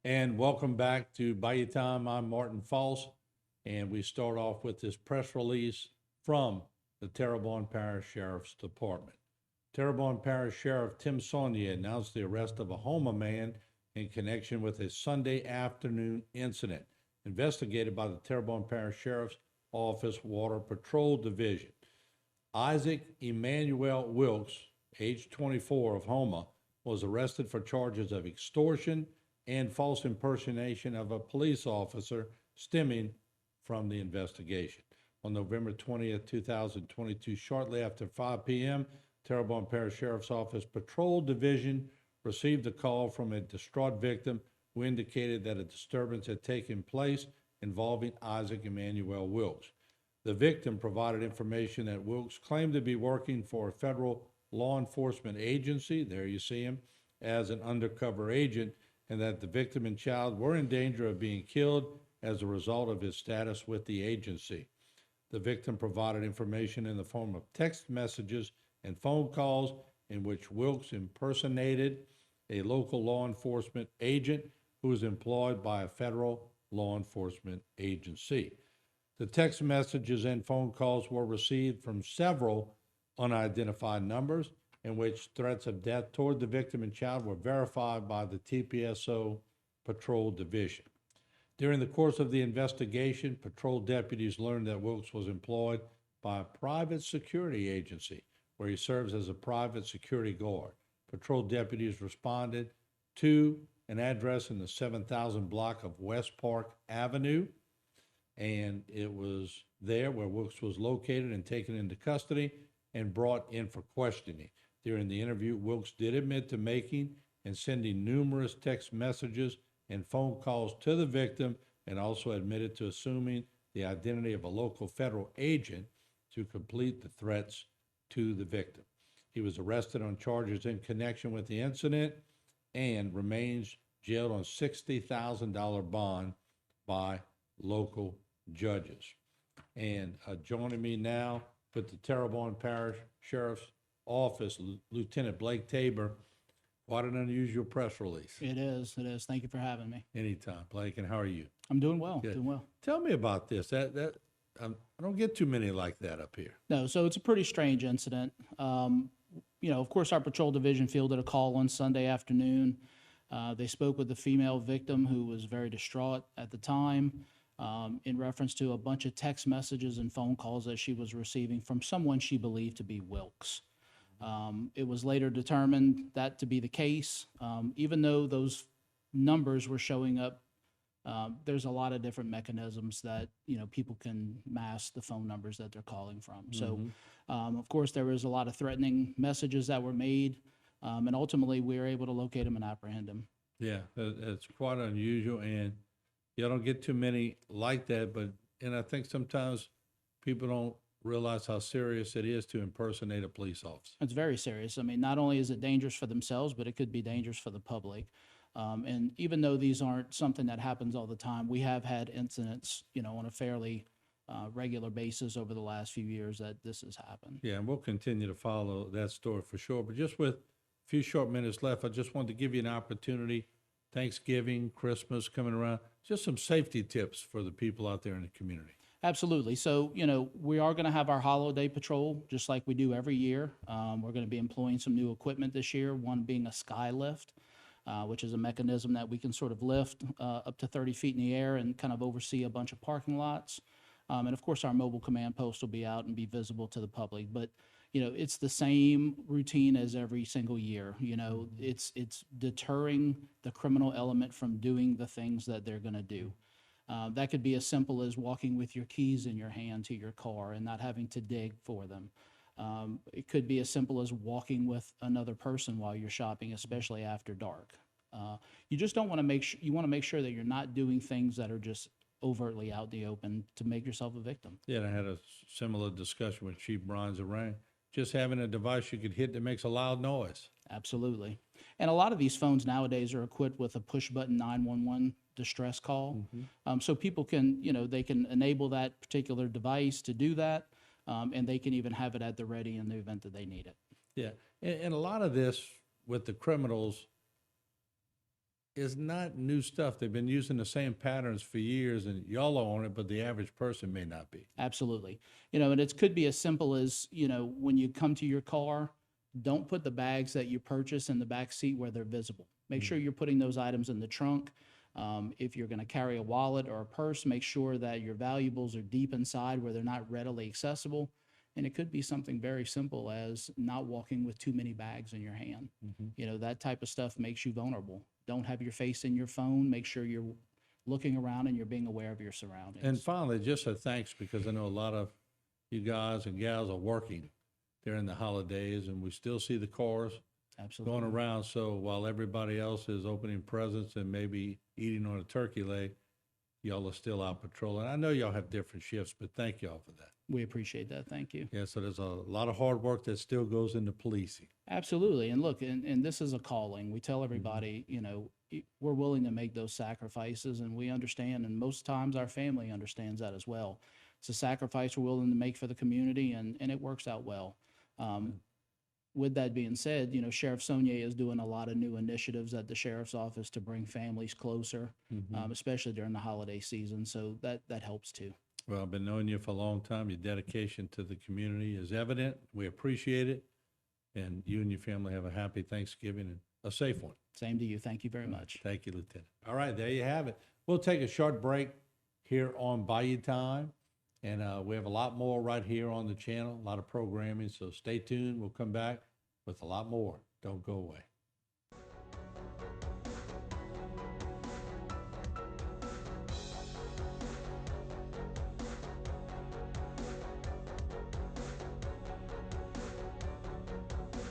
And welcome back to Bayou Time. I'm Martin False, and we start off with this press release from the Terrebonne Parish Sheriff's Department. Terrebonne Parish Sheriff Tim Saunier announced the arrest of a Houma man in connection with a Sunday afternoon incident investigated by the Terrebonne Parish Sheriff's Office Water Patrol Division. Isaac Emmanuel Wilkes, age 24 of Houma, was arrested for charges of extortion and false impersonation of a police officer stemming from the investigation. On November 20th, 2022, shortly after 5 p.m., Terrebonne Parish Sheriff's Office Patrol Division received a call from a distraught victim who indicated that a disturbance had taken place involving Isaac Emmanuel Wilkes. The victim provided information that Wilkes claimed to be working for a federal law enforcement agency, there you see him, as an undercover agent, and that the victim and child were in danger of being killed as a result of his status with the agency. The victim provided information in the form of text messages and phone calls in which Wilkes impersonated a local law enforcement agent who was employed by a federal law enforcement agency. The text messages and phone calls were received from several unidentified numbers in which threats of death toward the victim and child were verified by the TPSO Patrol Division. During the course of the investigation, patrol deputies learned that Wilkes was employed by a private security agency where he serves as a private security guard. Patrol deputies responded to an address in the 7,000 block of West Park Avenue, and it was there where Wilkes was located and taken into custody and brought in for questioning. During the interview, Wilkes did admit to making and sending numerous text messages and phone calls to the victim, and also admitted to assuming the identity of a local federal agent to complete the threats to the victim. He was arrested on charges in connection with the incident and remains jailed on $60,000 bond by local judges. And joining me now with the Terrebonne Parish Sheriff's Office, Lieutenant Blake Tabor. Quite an unusual press release. It is. It is. Thank you for having me. Anytime, Blake. And how are you? I'm doing well. Good. Doing well. Tell me about this. I don't get too many like that up here. No, so it's a pretty strange incident. Of course, our patrol division fielded a call on Sunday afternoon. They spoke with the female victim who was very distraught at the time in reference to a bunch of text messages and phone calls that she was receiving from someone she believed to be Wilkes. It was later determined that to be the case. Even though those numbers were showing up, there's a lot of different mechanisms that people can mask the phone numbers that they're calling from. So, of course, there was a lot of threatening messages that were made, and ultimately we were able to locate him and apprehend him. Yeah, it's quite unusual, and you don't get too many like that. And I think sometimes people don't realize how serious it is to impersonate a police officer. It's very serious. I mean, not only is it dangerous for themselves, but it could be dangerous for the public. And even though these aren't something that happens all the time, we have had incidents, on a fairly regular basis over the last few years that this has happened. Yeah, and we'll continue to follow that story for sure. But just with a few short minutes left, I just wanted to give you an opportunity. Thanksgiving, Christmas coming around, just some safety tips for the people out there in the community. Absolutely. So, we are going to have our holiday patrol just like we do every year. We're going to be employing some new equipment this year, one being a sky lift, which is a mechanism that we can sort of lift up to 30 feet in the air and kind of oversee a bunch of parking lots. And of course, our mobile command post will be out and be visible to the public. But, it's the same routine as every single year. It's deterring the criminal element from doing the things that they're going to do. That could be as simple as walking with your keys in your hand to your car and not having to dig for them. It could be as simple as walking with another person while you're shopping, especially after dark. You just don't want to you want to make sure that you're not doing things that are just overtly out in the open to make yourself a victim. Yeah, and I had a similar discussion with Chief Brian Zarang. Just having a device you could hit that makes a loud noise. Absolutely. And a lot of these phones nowadays are equipped with a push button 911 distress call. So people can, they can enable that particular device to do that, and they can even have it at the ready in the event that they need it. Yeah, and a lot of this with the criminals, is not new stuff. They've been using the same patterns for years, and y'all are on it, but the average person may not be. Absolutely. And it could be as simple as, when you come to your car, don't put the bags that you purchase in the back seat where they're visible. Make sure you're putting those items in the trunk. If you're going to carry a wallet or a purse, make sure that your valuables are deep inside where they're not readily accessible. And it could be something very simple as not walking with too many bags in your hand. That type of stuff makes you vulnerable. Don't have your face in your phone. Make sure you're looking around and you're being aware of your surroundings. And finally, just a thanks, because I know a lot of you guys and gals are working during the holidays, and we still see the cars Absolutely. going around. So while everybody else is opening presents and maybe eating on a turkey leg, y'all are still out patrolling. I know y'all have different shifts, but thank y'all for that. We appreciate that. Thank you. Yeah, so there's a lot of hard work that still goes into policing. Absolutely. And look, and this is a calling. We tell everybody, we're willing to make those sacrifices, and we understand. And most times our family understands that as well. It's a sacrifice we're willing to make for the community, and it works out well. With that being said, Sheriff Sonier is doing a lot of new initiatives at the sheriff's office to bring families closer, especially during the holiday season. So that helps too. Well, I've been knowing you for a long time. Your dedication to the community is evident. We appreciate it. And you and your family have a happy Thanksgiving and a safe one. Same to you. Thank you very much. Thank you, Lieutenant. All right, there you have it. We'll take a short break here on Bayou Time. And we have a lot more right here on the channel, a lot of programming. So stay tuned. We'll come back with a lot more. Don't go away.